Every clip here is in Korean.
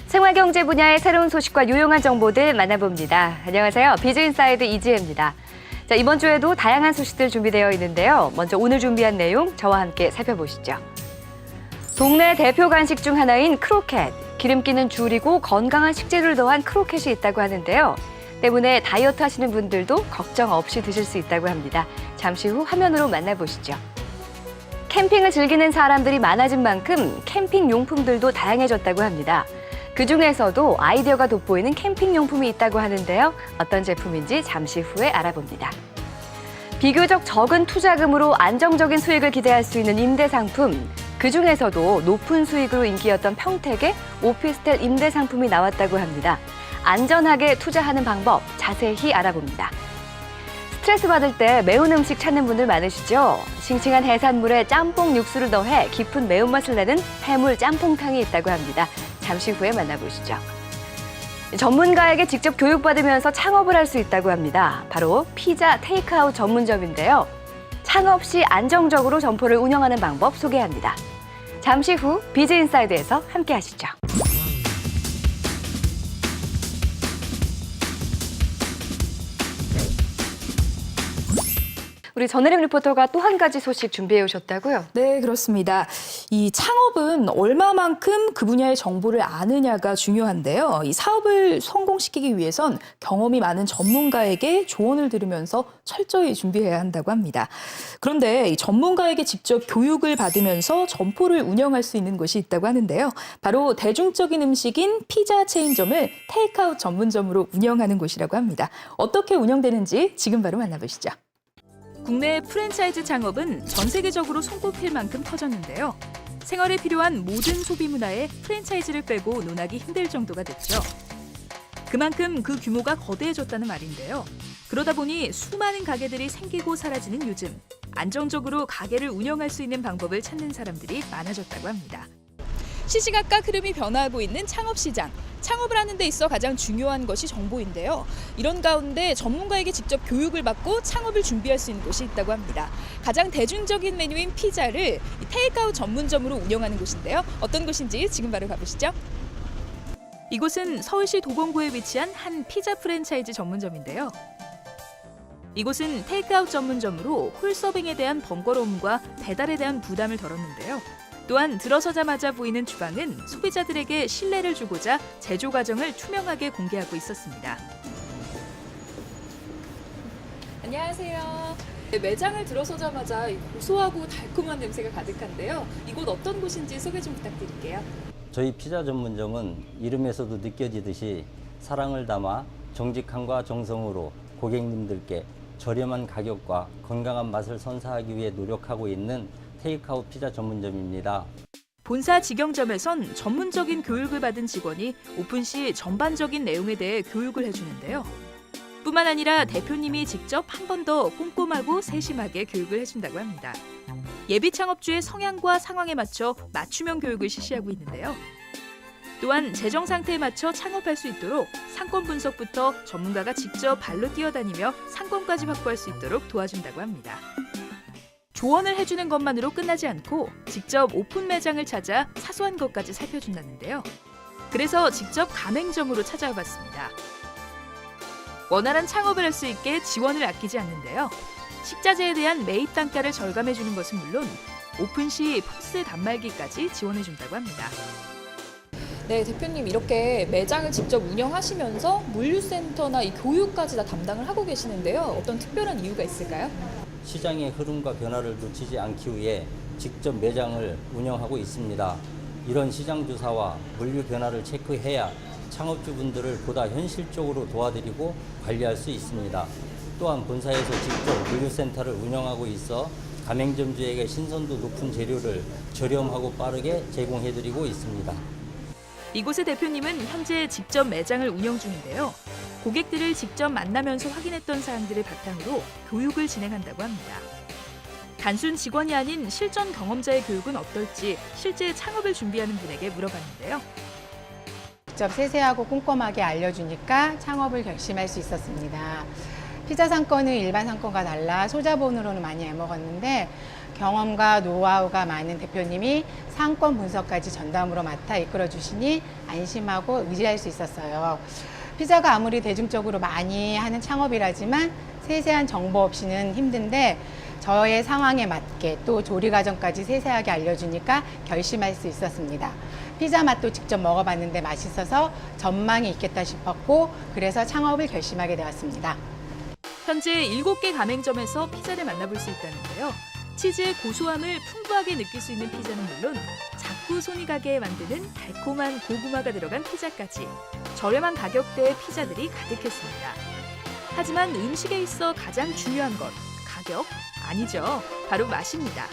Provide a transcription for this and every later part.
생활경제 분야의 새로운 소식과 유용한 정보들 만나봅니다. 안녕하세요. 비즈인사이드 이지혜입니다. 자, 이번 주에도 다양한 소식들 준비되어 있는데요. 먼저 오늘 준비한 내용 저와 함께 살펴보시죠. 동네 대표 간식 중 하나인 크로켓. 기름기는 줄이고 건강한 식재료를 더한 크로켓이 있다고 하는데요. 때문에 다이어트 하시는 분들도 걱정 없이 드실 수 있다고 합니다. 잠시 후 화면으로 만나보시죠. 캠핑을 즐기는 사람들이 많아진 만큼 캠핑 용품들도 다양해졌다고 합니다. 그중에서도 아이디어가 돋보이는 캠핑 용품이 있다고 하는데요. 어떤 제품인지 잠시 후에 알아봅니다. 비교적 적은 투자금으로 안정적인 수익을 기대할 수 있는 임대 상품. 그중에서도 높은 수익으로 인기였던 평택의 오피스텔 임대 상품이 나왔다고 합니다. 안전하게 투자하는 방법 자세히 알아봅니다. 스트레스 받을 때 매운 음식 찾는 분들 많으시죠? 싱싱한 해산물에 짬뽕 육수를 더해 깊은 매운맛을 내는 해물 짬뽕탕이 있다고 합니다. 잠시 후에 만나보시죠. 전문가에게 직접 교육받으면서 창업을 할 수 있다고 합니다. 바로 피자 테이크아웃 전문점인데요. 창업 시 안정적으로 점포를 운영하는 방법 소개합니다. 잠시 후 비즈인사이드에서 함께 하시죠. 우리 전혜림 리포터가 또 한 가지 소식 준비해 오셨다고요? 네, 그렇습니다. 이 창업은 얼마만큼 그 분야의 정보를 아느냐가 중요한데요. 이 사업을 성공시키기 위해선 경험이 많은 전문가에게 조언을 들으면서 철저히 준비해야 한다고 합니다. 그런데 이 전문가에게 직접 교육을 받으면서 점포를 운영할 수 있는 곳이 있다고 하는데요. 바로 대중적인 음식인 피자 체인점을 테이크아웃 전문점으로 운영하는 곳이라고 합니다. 어떻게 운영되는지 지금 바로 만나보시죠. 국내 프랜차이즈 창업은 전 세계적으로 손꼽힐 만큼 터졌는데요. 생활에 필요한 모든 소비 문화에 프랜차이즈를 빼고 논하기 힘들 정도가 됐죠. 그만큼 그 규모가 거대해졌다는 말인데요. 그러다 보니 수많은 가게들이 생기고 사라지는 요즘, 안정적으로 가게를 운영할 수 있는 방법을 찾는 사람들이 많아졌다고 합니다. 시시각각 흐름이 변화하고 있는 창업 시장. 창업을 하는 데 있어 가장 중요한 것이 정보인데요. 이런 가운데 전문가에게 직접 교육을 받고 창업을 준비할 수 있는 곳이 있다고 합니다. 가장 대중적인 메뉴인 피자를 테이크아웃 전문점으로 운영하는 곳인데요. 어떤 곳인지 지금 바로 가보시죠. 이곳은 서울시 도봉구에 위치한 한 피자 프랜차이즈 전문점인데요. 이곳은 테이크아웃 전문점으로 홀서빙에 대한 번거로움과 배달에 대한 부담을 덜었는데요. 또한 들어서자마자 보이는 주방은 소비자들에게 신뢰를 주고자 제조 과정을 투명하게 공개하고 있었습니다. 안녕하세요. 매장을 들어서자마자 고소하고 달콤한 냄새가 가득한데요. 이곳 어떤 곳인지 소개 좀 부탁드릴게요. 저희 피자 전문점은 이름에서도 느껴지듯이 사랑을 담아 정직함과 정성으로 고객님들께 저렴한 가격과 건강한 맛을 선사하기 위해 노력하고 있는 테이크아웃 피자 전문점입니다. 본사 직영점에선 전문적인 교육을 받은 직원이 오픈 시 전반적인 내용에 대해 교육을 해주는데요. 뿐만 아니라 대표님이 직접 한 번 더 꼼꼼하고 세심하게 교육을 해준다고 합니다. 예비 창업주의 성향과 상황에 맞춰 맞춤형 교육을 실시하고 있는데요. 또한 재정 상태에 맞춰 창업할 수 있도록 상권 분석부터 전문가가 직접 발로 뛰어다니며 상권까지 확보할 수 있도록 도와준다고 합니다. 조언을 해주는 것만으로 끝나지 않고 직접 오픈 매장을 찾아 사소한 것까지 살펴준다는데요. 그래서 직접 가맹점으로 찾아와 봤습니다. 원활한 창업을 할 수 있게 지원을 아끼지 않는데요. 식자재에 대한 매입 단가를 절감해주는 것은 물론 오픈 시 포스 단말기까지 지원해준다고 합니다. 네, 대표님 이렇게 매장을 직접 운영하시면서 물류센터나 이 교육까지 다 담당을 하고 계시는데요. 어떤 특별한 이유가 있을까요? 시장의 흐름과 변화를 놓치지 않기 위해 직접 매장을 운영하고 있습니다. 이런 시장 조사와 물류 변화를 체크해야 창업주분들을 보다 현실적으로 도와드리고 관리할 수 있습니다. 또한 본사에서 직접 물류센터를 운영하고 있어 가맹점주에게 신선도 높은 재료를 저렴하고 빠르게 제공해드리고 있습니다. 이곳의 대표님은 현재 직접 매장을 운영 중인데요. 고객들을 직접 만나면서 확인했던 사항들을 바탕으로 교육을 진행한다고 합니다. 단순 직원이 아닌 실전 경험자의 교육은 어떨지 실제 창업을 준비하는 분에게 물어봤는데요. 직접 세세하고 꼼꼼하게 알려주니까 창업을 결심할 수 있었습니다. 피자 상권은 일반 상권과 달라 소자본으로는 많이 해먹었는데 경험과 노하우가 많은 대표님이 상권 분석까지 전담으로 맡아 이끌어 주시니 안심하고 의지할 수 있었어요. 피자가 아무리 대중적으로 많이 하는 창업이라지만 세세한 정보 없이는 힘든데 저의 상황에 맞게 또 조리 과정까지 세세하게 알려주니까 결심할 수 있었습니다. 피자 맛도 직접 먹어봤는데 맛있어서 전망이 있겠다 싶었고 그래서 창업을 결심하게 되었습니다. 현재 7개 가맹점에서 피자를 만나볼 수 있다는데요. 치즈의 고소함을 풍부하게 느낄 수 있는 피자는 물론 자꾸 손이 가게 만드는 달콤한 고구마가 들어간 피자까지 저렴한 가격대의 피자들이 가득했습니다. 하지만 음식에 있어 가장 중요한 것, 가격? 아니죠. 바로 맛입니다.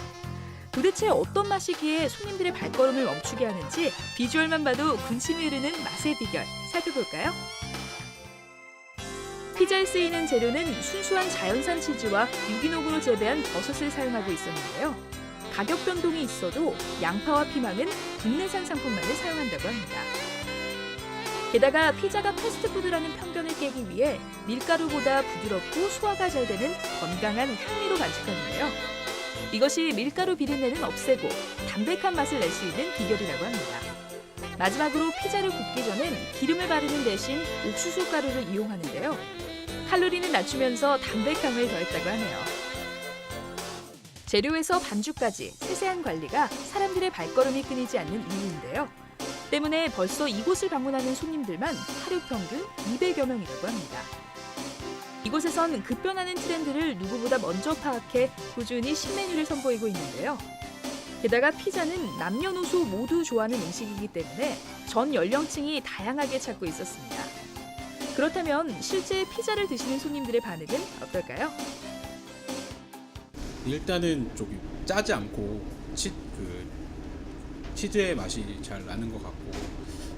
도대체 어떤 맛이기에 손님들의 발걸음을 멈추게 하는지 비주얼만 봐도 군침이 흐르는 맛의 비결 살펴볼까요? 피자에 쓰이는 재료는 순수한 자연산 치즈와 유기농으로 재배한 버섯을 사용하고 있었는데요. 가격 변동이 있어도 양파와 피망은 국내산 상품만을 사용한다고 합니다. 게다가 피자가 패스트푸드라는 편견을 깨기 위해 밀가루보다 부드럽고 소화가 잘 되는 건강한 향미로 반죽하는데요. 이것이 밀가루 비린내는 없애고 담백한 맛을 낼 수 있는 비결이라고 합니다. 마지막으로 피자를 굽기 전엔 기름을 바르는 대신 옥수수 가루를 이용하는데요. 칼로리는 낮추면서 담백함을 더했다고 하네요. 재료에서 반죽까지 세세한 관리가 사람들의 발걸음이 끊이지 않는 이유인데요. 때문에 벌써 이곳을 방문하는 손님들만 하루 평균 200여 명이라고 합니다. 이곳에선 급변하는 트렌드를 누구보다 먼저 파악해 꾸준히 신메뉴를 선보이고 있는데요. 게다가 피자는 남녀노소 모두 좋아하는 음식이기 때문에 전 연령층이 다양하게 찾고 있었습니다. 그렇다면 실제 피자를 드시는 손님들의 반응은 어떨까요? 일단은 좀 짜지 않고 치즈의 맛이 잘 나는 것 같고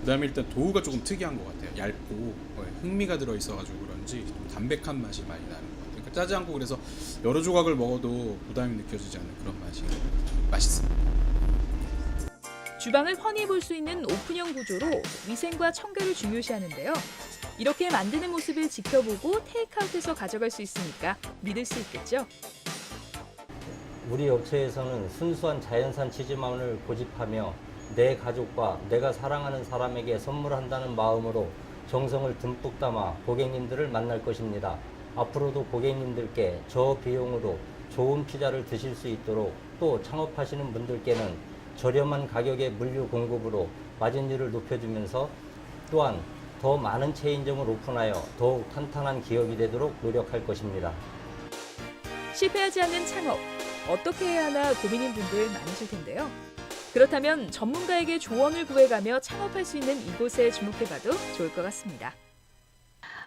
그다음에 일단 도우가 조금 특이한 것 같아요. 얇고 흑미가 들어있어가지고 그런지 좀 담백한 맛이 많이 나는 것 같아요. 그러니까 짜지 않고 그래서 여러 조각을 먹어도 부담이 느껴지지 않는 그런 맛이 맛있습니다. 주방을 훤히 볼 수 있는 오픈형 구조로 위생과 청결을 중요시하는데요. 이렇게 만드는 모습을 지켜보고 테이크아웃해서 가져갈 수 있으니까 믿을 수 있겠죠. 우리 업체에서는 순수한 자연산 치즈만을 고집하며 내 가족과 내가 사랑하는 사람에게 선물한다는 마음으로 정성을 듬뿍 담아 고객님들을 만날 것입니다. 앞으로도 고객님들께 저비용으로 좋은 피자를 드실 수 있도록 또 창업하시는 분들께는 저렴한 가격의 물류 공급으로 마진율을 높여주면서 또한 더 많은 체인점을 오픈하여 더욱 탄탄한 기업이 되도록 노력할 것입니다. 실패하지 않는 창업, 어떻게 해야 하나 고민인 분들 많으실 텐데요. 그렇다면 전문가에게 조언을 구해가며 창업할 수 있는 이곳에 주목해봐도 좋을 것 같습니다.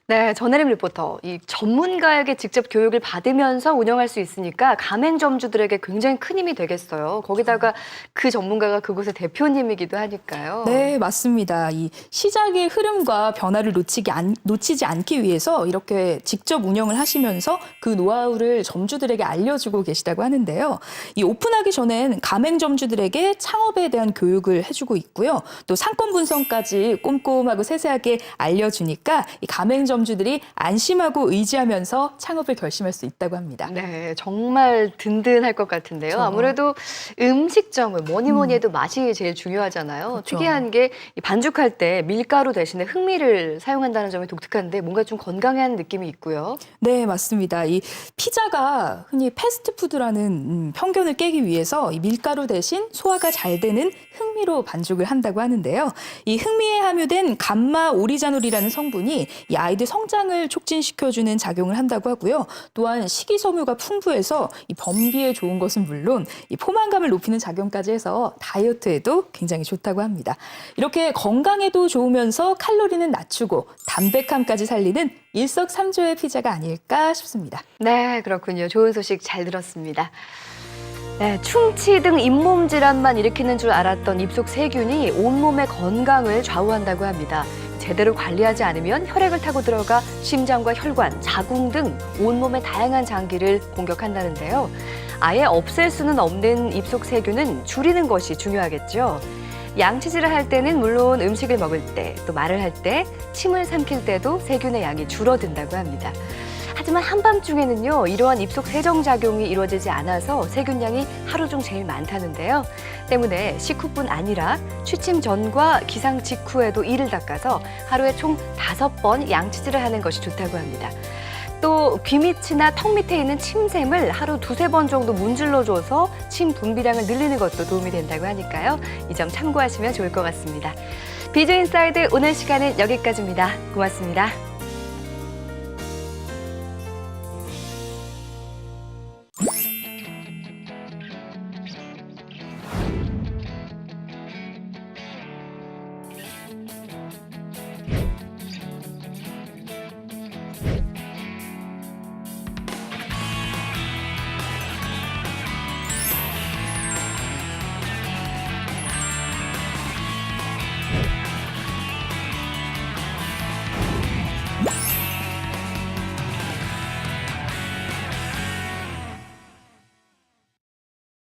네, 전혜림 리포터. 이 전문가에게 직접 교육을 받으면서 운영할 수 있으니까 가맹점주들에게 굉장히 큰 힘이 되겠어요. 거기다가 그 전문가가 그곳의 대표님이기도 하니까요. 네, 맞습니다. 이 시장의 흐름과 변화를 놓치지 않기 위해서 이렇게 직접 운영을 하시면서 그 노하우를 점주들에게 알려주고 계시다고 하는데요. 이 오픈하기 전엔 가맹점주들에게 창업에 대한 교육을 해주고 있고요. 또 상권 분석까지 꼼꼼하고 세세하게 알려주니까 이 가맹점주들이 안심하고 의지하면서 창업을 결심할 수 있다고 합니다. 네, 정말 든든할 것 같은데요. 그렇죠. 아무래도 음식점은 뭐니 해도 맛이 제일 중요하잖아요. 그렇죠. 특이한 게 이 반죽할 때 밀가루 대신에 흑미를 사용한다는 점이 독특한데 뭔가 좀 건강한 느낌이 있고요. 네, 맞습니다. 이 피자가 흔히 패스트푸드라는 편견을 깨기 위해서 이 밀가루 대신 소화가 잘 되는 흑미로 반죽을 한다고 하는데요. 이 흑미에 함유된 감마 오리자놀이라는 성분이 이 아이들 성장을 촉진시켜주는 작용을 한다고 하고요. 또한 식이섬유가 풍부해서 이 변비에 좋은 것은 물론 이 포만감을 높이는 작용까지 해서 다이어트에도 굉장히 좋다고 합니다. 이렇게 건강에도 좋으면서 칼로리는 낮추고 담백함까지 살리는 일석삼조의 피자가 아닐까 싶습니다. 네, 그렇군요. 좋은 소식 잘 들었습니다. 네, 충치 등 잇몸 질환만 일으키는 줄 알았던 입속 세균이 온몸의 건강을 좌우한다고 합니다. 제대로 관리하지 않으면 혈액을 타고 들어가 심장과 혈관, 자궁 등 온몸의 다양한 장기를 공격한다는데요. 아예 없앨 수는 없는 입속 세균은 줄이는 것이 중요하겠죠. 양치질을 할 때는 물론 음식을 먹을 때, 또 말을 할 때, 침을 삼킬 때도 세균의 양이 줄어든다고 합니다. 하지만 한밤중에는요, 이러한 입속 세정 작용이 이루어지지 않아서 세균량이 하루 중 제일 많다는데요. 때문에 식후뿐 아니라 취침 전과 기상 직후에도 이를 닦아서 하루에 총 5번 양치질을 하는 것이 좋다고 합니다. 또 귀 밑이나 턱 밑에 있는 침샘을 하루 2-3번 정도 문질러줘서 침 분비량을 늘리는 것도 도움이 된다고 하니까요. 이 점 참고하시면 좋을 것 같습니다. 비즈 인사이드 오늘 시간은 여기까지입니다. 고맙습니다.